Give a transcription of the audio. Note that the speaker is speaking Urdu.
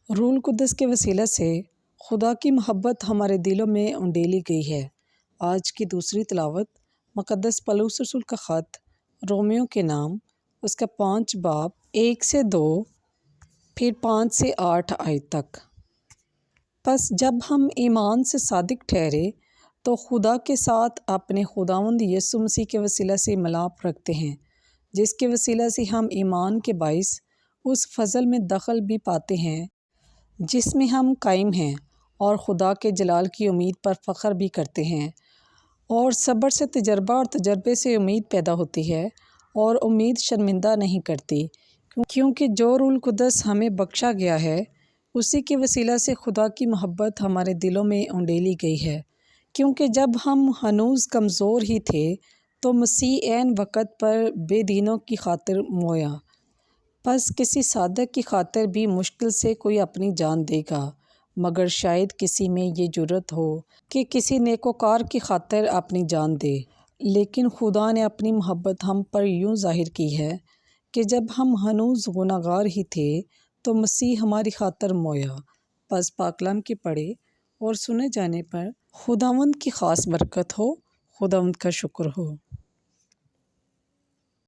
روح القدس کے وسیلہ سے خدا کی محبت ہمارے دلوں میں انڈیلی گئی ہے۔ آج کی دوسری تلاوت مقدس پولس رسول کا خط رومیوں کے نام، اس کا 5 باب 1 سے 2 پھر 5 سے 8 آیت تک۔ پس جب ہم ایمان سے صادق ٹھہرے تو خدا کے ساتھ اپنے خداوند یسوع مسیح کے وسیلہ سے ملاپ رکھتے ہیں، جس کے وسیلہ سے ہم ایمان کے باعث اس فضل میں دخل بھی پاتے ہیں جس میں ہم قائم ہیں، اور خدا کے جلال کی امید پر فخر بھی کرتے ہیں۔ اور صبر سے تجربہ، اور تجربے سے امید پیدا ہوتی ہے، اور امید شرمندہ نہیں کرتی، کیونکہ جو روح القدس ہمیں بخشا گیا ہے اسی کے وسیلہ سے خدا کی محبت ہمارے دلوں میں انڈیلی گئی ہے۔ کیونکہ جب ہم ہنوز کمزور ہی تھے تو مسیح عین وقت پر بے دینوں کی خاطر مویا۔ پس کسی صادق کی خاطر بھی مشکل سے کوئی اپنی جان دے گا، مگر شاید کسی میں یہ جرأت ہو کہ کسی نیکوکار کی خاطر اپنی جان دے۔ لیکن خدا نے اپنی محبت ہم پر یوں ظاہر کی ہے کہ جب ہم ہنوز گناہ گار ہی تھے تو مسیح ہماری خاطر مویا۔ پس پاک کلام کے پڑھے اور سنے جانے پر خداوند کی خاص برکت ہو۔ خداوند کا شکر ہو۔